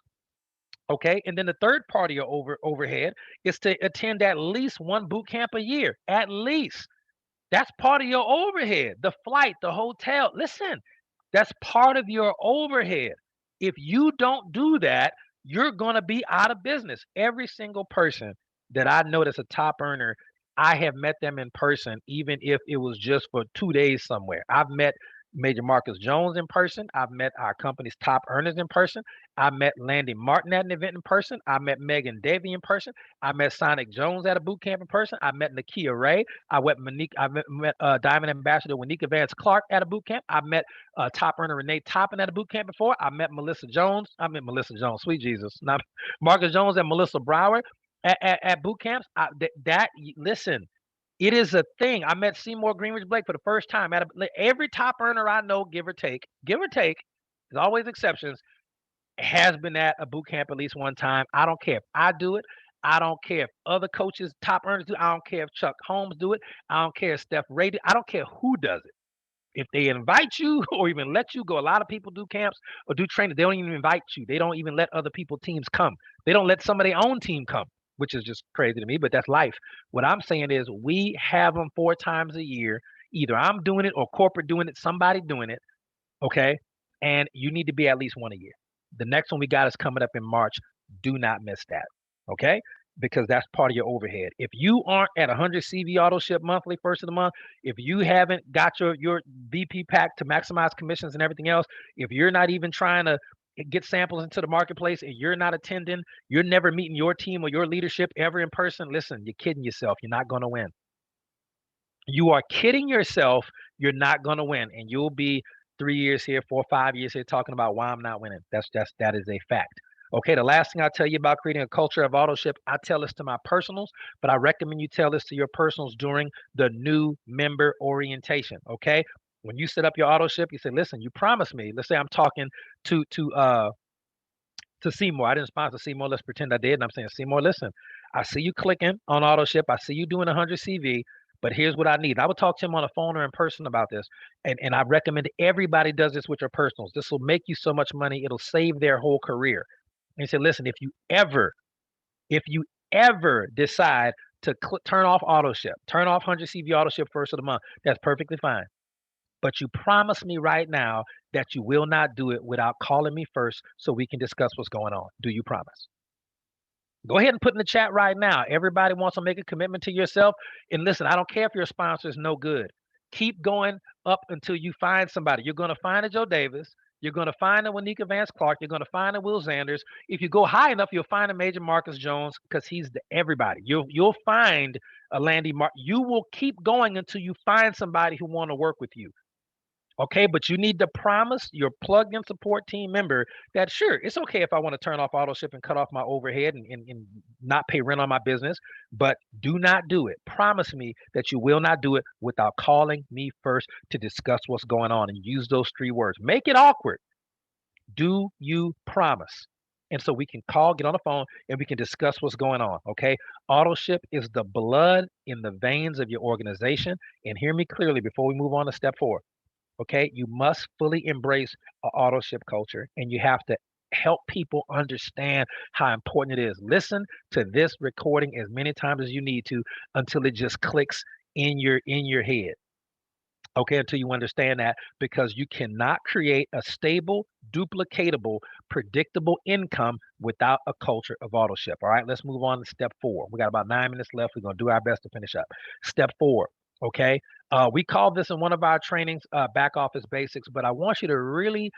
Okay. And then the third part of your overhead is to attend at least one boot camp a year, at least. That's part of your overhead. The flight, the hotel. Listen, that's part of your overhead. If you don't do that, you're going to be out of business. Every single person that I know that's a top earner, I have met them in person, even if it was just for 2 days somewhere. I've met Major Marcus Jones in person. I've met our company's top earners in person. I met Landy Martin at an event in person. I met Megan Davey in person. I met Sonic Jones at a boot camp in person. I met Nakia Ray. I met Diamond Ambassador Wanika Vance Clark at a boot camp. I met top earner Renee Toppin at a boot camp before. I met Melissa Jones. Sweet Jesus. Not Marcus Jones and Melissa Brower at boot camps. Listen, it is a thing. I met Seymour Greenwich Blake for the first time. Every top earner I know, give or take, there's always exceptions, has been at a boot camp at least one time. I don't care if I do it. I don't care if other coaches, top earners do. I don't care if Chuck Holmes do it. I don't care if Steph Ray do. I don't care who does it. If they invite you or even let you go, a lot of people do camps or do training. They don't even invite you. They don't even let other people teams come. They don't let some of their own team come, which is just crazy to me, but that's life. What I'm saying is we have them 4 times a year. Either I'm doing it or corporate doing it, somebody doing it. Okay. And you need to be at least one a year. The next one we got is coming up in March. Do not miss that. Okay. Because that's part of your overhead. If you aren't at 100 CV auto ship monthly, first of the month, if you haven't got your VP pack to maximize commissions and everything else, if you're not even trying to get samples into the marketplace and you're not attending, you're never meeting your team or your leadership ever in person, listen, you're kidding yourself. You're not going to win. You are kidding yourself. You're not going to win. And you'll be 3 years here, 4 or 5 years here talking about why I'm not winning. That is a fact. Okay, the last thing I'll tell you about creating a culture of auto ship, I tell this to my personals, but I recommend you tell this to your personals during the new member orientation. Okay. When you set up your auto ship, you say, listen, you promised me. Let's say I'm talking to Seymour. I didn't sponsor Seymour. Let's pretend I did. And I'm saying, Seymour, listen, I see you clicking on auto ship. I see you doing 100 CV, but here's what I need. I would talk to him on the phone or in person about this. And I recommend everybody does this with your personals. This will make you so much money. It'll save their whole career. And he said, listen, if you ever decide to turn off auto ship, turn off 100 CV auto ship first of the month, that's perfectly fine. But you promise me right now that you will not do it without calling me first so we can discuss what's going on. Do you promise? Go ahead and put in the chat right now. Everybody wants to make a commitment to yourself. And listen, I don't care if your sponsor is no good. Keep going up until you find somebody. You're going to find a Joe Davis. You're going to find a Wanika Vance Clark. You're going to find a Will Zanders. If you go high enough, you'll find a Major Marcus Jones because he's the everybody. You'll find a Landy Mark. You will keep going until you find somebody who want to work with you. Okay, but you need to promise your plugged-in support team member that sure, it's okay if I want to turn off auto ship and cut off my overhead and not pay rent on my business, but do not do it. Promise me that you will not do it without calling me first to discuss what's going on and use those 3 words. Make it awkward. Do you promise? And so we can call, get on the phone, and we can discuss what's going on. Okay. Auto ship is the blood in the veins of your organization. And hear me clearly before we move on to step 4. Okay, you must fully embrace auto ship culture, and you have to help people understand how important it is. Listen to this recording as many times as you need to until it just clicks in your head. Okay, until you understand that, because you cannot create a stable, duplicatable, predictable income without a culture of auto ship. All right, let's move on to step 4. We got about 9 minutes left. We're going to do our best to finish up. Step 4. Okay, we call this in one of our trainings back office basics, but I want you to really,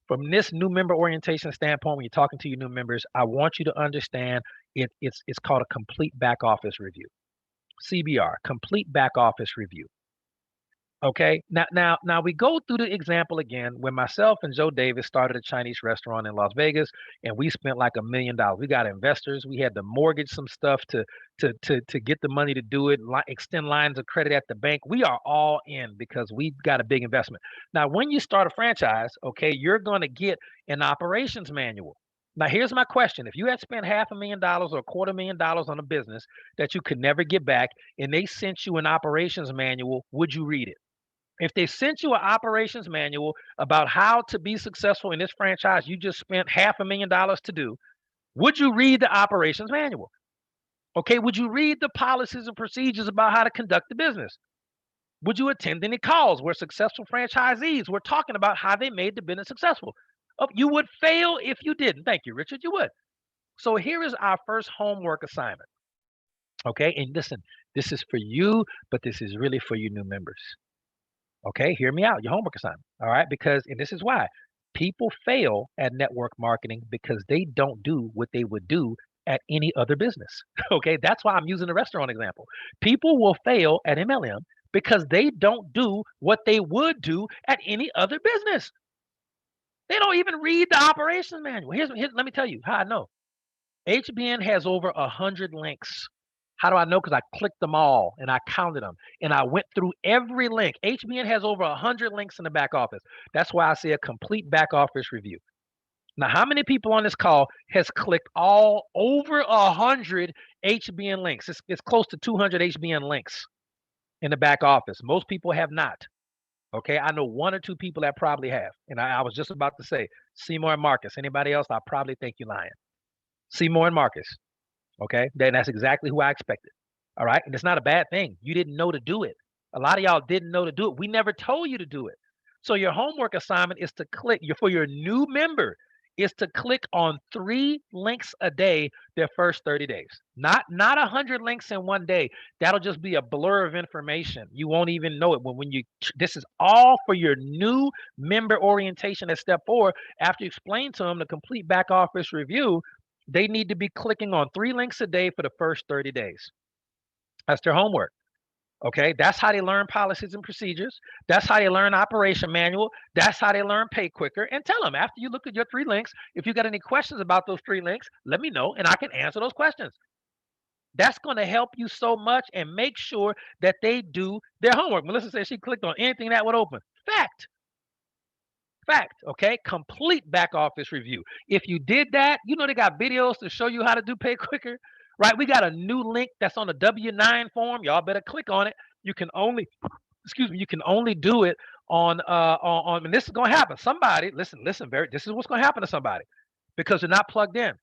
from this new member orientation standpoint, when you're talking to your new members, I want you to understand it's called a complete back office review. CBR, complete back office review. Okay. Now we go through the example again when myself and Joe Davis started a Chinese restaurant in Las Vegas, and we spent like $1 million. We got investors. We had to mortgage some stuff to get the money to do it. Extend lines of credit at the bank. We are all in because we got a big investment. Now, when you start a franchise, okay, you're going to get an operations manual. Now, here's my question: if you had spent $500,000 or $250,000 on a business that you could never get back, and they sent you an operations manual, would you read it? If they sent you an operations manual about how to be successful in this franchise you just spent $500,000 to do, would you read the operations manual? Okay, would you read the policies and procedures about how to conduct the business? Would you attend any calls where successful franchisees were talking about how they made the business successful? Oh, you would fail if you didn't. Thank you, Richard. You would. So here is our first homework assignment. Okay, and listen, this is for you, but this is really for you new members. Okay, hear me out. Your homework assignment. All right, because and this is why people fail at network marketing because they don't do what they would do at any other business. Okay, that's why I'm using the restaurant example. People will fail at MLM because they don't do what they would do at any other business. They don't even read the operations manual. Let me tell you how I know. HBN has over 100 links. How do I know? Because I clicked them all and I counted them and I went through every link. HBN has over 100 links in the back office. That's why I say a complete back office review. Now, how many people on this call has clicked all over 100 HBN links? It's close to 200 HBN links in the back office. Most people have not. Okay, I know 1 or 2 people that probably have. And I was just about to say Seymour and Marcus. Anybody else? I probably think you're lying. Seymour and Marcus. Okay, then that's exactly who I expected. All right, and it's not a bad thing. You didn't know to do it. A lot of y'all didn't know to do it. We never told you to do it. So your homework assignment is to click for your new member is to click on 3 links a day their first 30 days. Not 100 links in one day. That'll just be a blur of information. You won't even know it when you. This is all for your new member orientation at step 4. After you explain to them the complete back office review, they need to be clicking on 3 links a day for the first 30 days. That's their homework. Okay, that's how they learn policies and procedures. That's how they learn operation manual. That's how they learn pay quicker. And tell them after you look at your 3 links, if you got any questions about those 3 links, let me know and I can answer those questions. That's going to help you so much and make sure that they do their homework. Melissa said she clicked on anything that would open. Fact. Okay, complete back office review. If you did that, you know they got videos to show you how to do pay quicker, right? We got a new link that's on the W9 form. Y'all better click on it. You can only, you can only do it on and this is gonna happen. Somebody, listen, this is what's gonna happen to somebody because they're not plugged in.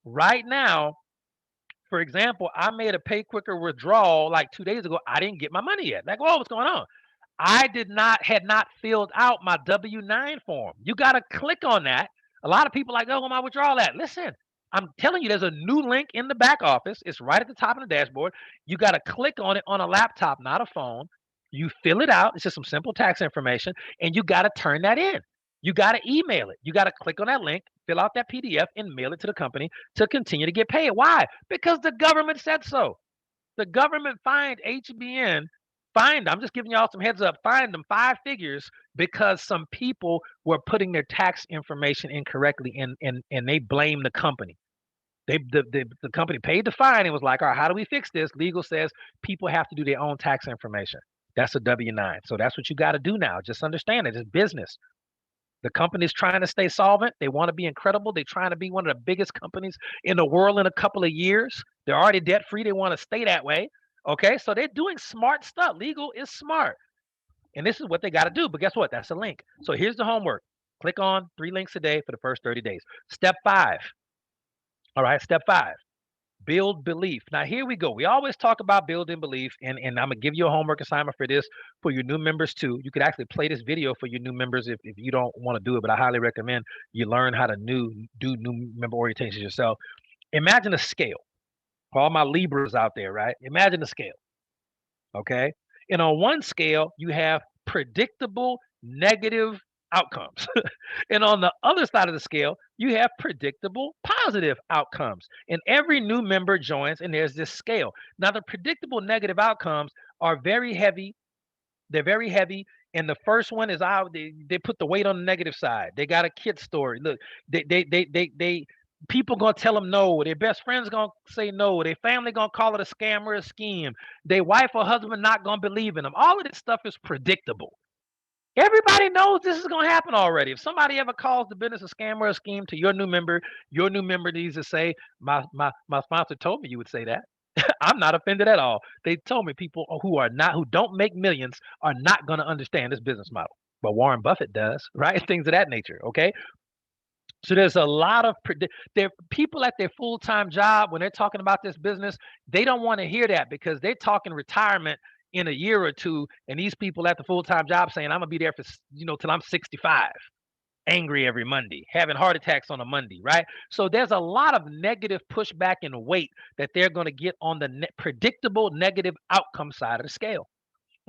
Right now, for example, I made a pay quicker withdrawal like 2 days ago. I didn't get my money yet. Like, oh, what's going on? I had not filled out my W-9 form. You got to click on that. A lot of people are like, oh, my withdrawal at? Listen, I'm telling you, there's a new link in the back office. It's right at the top of the dashboard. You got to click on it on a laptop, not a phone. You fill it out. It's just some simple tax information, and you got to turn that in. You got to email it. You got to click on that link, fill out that PDF, and mail it to the company to continue to get paid. Why? Because the government said so. The government fined HBN, I'm just giving y'all some heads up, fined them 5 figures because some people were putting their tax information incorrectly, and they blame the company. The company paid the fine and was like, all right, how do we fix this? Legal says people have to do their own tax information. That's a W-9. So that's what you got to do now. Just understand it. It's business. The company's trying to stay solvent. They want to be incredible. They're trying to be one of the biggest companies in the world in a couple of years. They're already debt free. They want to stay that way. Okay, so they're doing smart stuff. Legal is smart. And this is what they got to do. But guess what? That's a link. So here's the homework. Click on 3 links a day for the first 30 days. Step 5. All right, step 5. Build belief. Now here we go. We always talk about building belief, and I'm gonna give you a homework assignment for this for your new members too. You could actually play this video for your new members if you don't want to do it, but I highly recommend you learn how to do new member orientations yourself. Imagine a scale. For all my Libras out there, right? Imagine a scale. Okay. And on one scale, you have predictable negative outcomes. And on the other side of the scale, you have predictable positive outcomes. And every new member joins, and there's this scale. Now, the predictable negative outcomes are very heavy. They're very heavy. And the first one is out. They put the weight on the negative side. They got a kid story. Look, they people gonna tell them no. Their best friends gonna say no. Their family gonna call it a scam or a scheme. Their wife or husband not gonna believe in them. All of this stuff is predictable. Everybody knows this is going to happen already. If somebody ever calls the business a scam or a scheme to your new member needs to say, my sponsor told me you would say that. I'm not offended at all. They told me people who don't make millions are not going to understand this business model. But Warren Buffett does, right? Things of that nature. Okay. So there's a lot of there people at their full-time job when they're talking about this business, they don't want to hear that because they're talking retirement in a year or two, and these people at the full-time job saying, I'm gonna be there for till I'm 65, angry every Monday, having heart attacks on a Monday, right? So there's a lot of negative pushback and weight that they're gonna get on the predictable negative outcome side of the scale.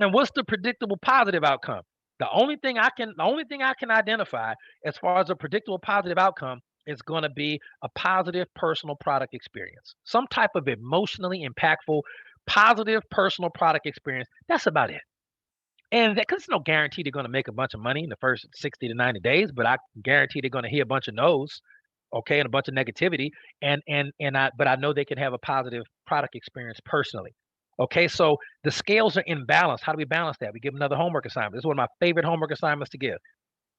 And what's the predictable positive outcome? The only thing I can identify as far as a predictable positive outcome is going to be a positive personal product experience. Some type of emotionally impactful, positive personal product experience. That's about it. And because there's no guarantee they're going to make a bunch of money in the first 60 to 90 days, but I guarantee they're going to hear a bunch of no's, okay, and a bunch of negativity. But I know they can have a positive product experience personally. Okay, so the scales are in balance. How do we balance that? We give them another homework assignment. This is one of my favorite homework assignments to give.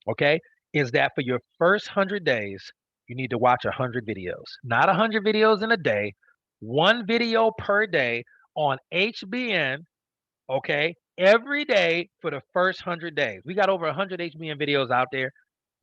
Okay, is that for your first 100 days, you need to watch 100 videos, not 100 videos in a day, one video per day on HBN. Okay, every day for the first 100 days. We got over 100 HBN videos out there.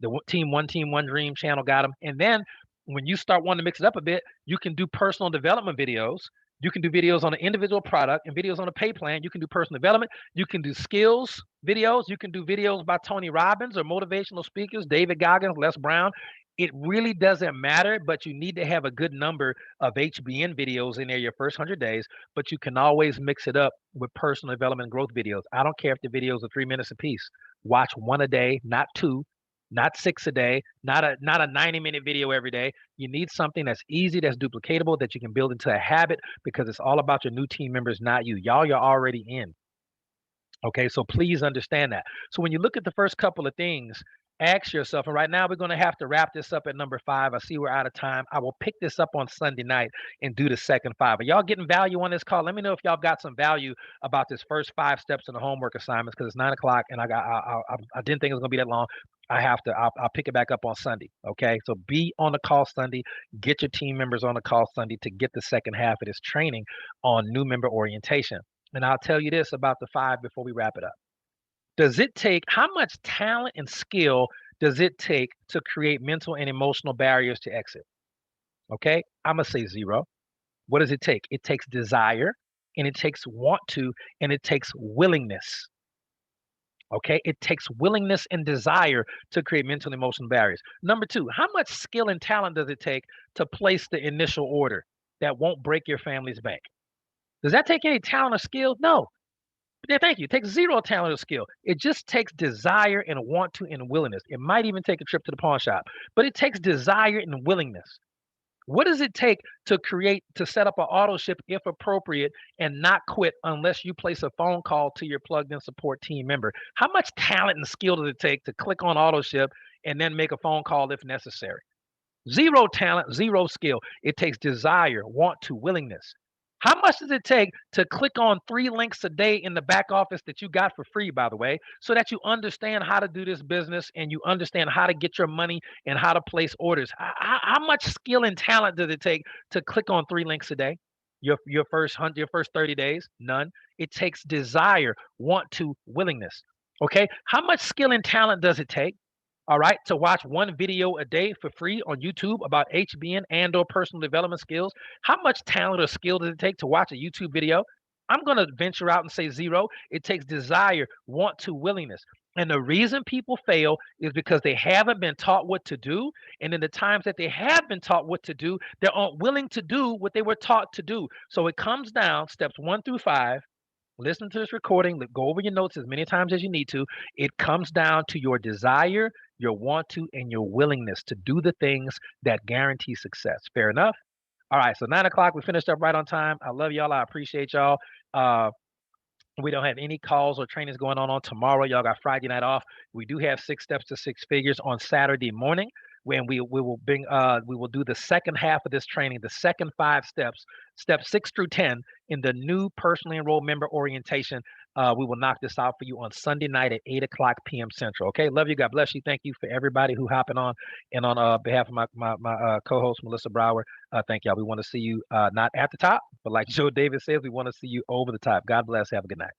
The Team One Dream channel got them. And then when you start wanting to mix it up a bit, you can do personal development videos. You can do videos on an individual product and videos on a pay plan. You can do personal development. You can do skills videos. You can do videos by Tony Robbins or motivational speakers, David Goggins, Les Brown. It really doesn't matter, but you need to have a good number of HBN videos in there your first 100 days, but you can always mix it up with personal development and growth videos. I don't care if the videos are 3 minutes apiece. Watch one a day, not two, not 6 a day, not a 90-minute video every day. You need something that's easy, that's duplicatable, that you can build into a habit because it's all about your new team members, not you. Y'all, you're already in. Okay, so please understand that. So when you look at the first couple of things, ask yourself, and right now we're going to have to wrap this up at number 5. I see we're out of time. I will pick this up on Sunday night and do the second 5. Are y'all getting value on this call? Let me know if y'all got some value about this first 5 steps in the homework assignments because it's 9 o'clock and I didn't think it was going to be that long. I'll pick it back up on Sunday. Okay, so be on the call Sunday. Get your team members on the call Sunday to get the second half of this training on new member orientation. And I'll tell you this about the 5 before we wrap it up. How much talent and skill does it take to create mental and emotional barriers to exit? Okay, I'm going to say 0. What does it take? It takes desire, and it takes want to, and it takes willingness. Okay, it takes willingness and desire to create mental and emotional barriers. Number two, how much skill and talent does it take to place the initial order that won't break your family's bank? Does that take any talent or skill? No. Yeah, thank you. It takes zero talent or skill. It just takes desire and want to and willingness. It might even take a trip to the pawn shop, but it takes desire and willingness. What does it take to set up an auto ship if appropriate and not quit unless you place a phone call to your plugged in support team member? How much talent and skill does it take to click on auto ship and then make a phone call if necessary? Zero talent, zero skill. It takes desire, want to, willingness. How much does it take to click on 3 links a day in the back office that you got for free, by the way, so that you understand how to do this business and you understand how to get your money and how to place orders? How much skill and talent does it take to click on 3 links a day? Your first 30 days? None. It takes desire, want to, willingness. Okay. How much skill and talent does it take? All right, to watch one video a day for free on YouTube about HBN and or personal development skills. How much talent or skill does it take to watch a YouTube video? I'm going to venture out and say zero. It takes desire, want to, willingness. And the reason people fail is because they haven't been taught what to do. And in the times that they have been taught what to do, they aren't willing to do what they were taught to do. So it comes down steps 1 through 5. Listen to this recording, go over your notes as many times as you need to. It comes down to your desire, your want to, and your willingness to do the things that guarantee success. Fair enough? All right, so 9 o'clock, we finished up right on time. I love y'all. I appreciate y'all. We don't have any calls or trainings going on tomorrow. Y'all got Friday night off. We do have 6 steps to 6 figures on Saturday morning when we will do the second half of this training, the second 5 steps, steps 6 through 10 in the new personally enrolled member orientation. We will knock this out for you on Sunday night at 8 o'clock p.m. Central. Okay, love you. God bless you. Thank you for everybody who hopping on. And on behalf of my co-host Melissa Brower, thank y'all. We want to see you not at the top, but like Joe Davis says, we want to see you over the top. God bless. Have a good night.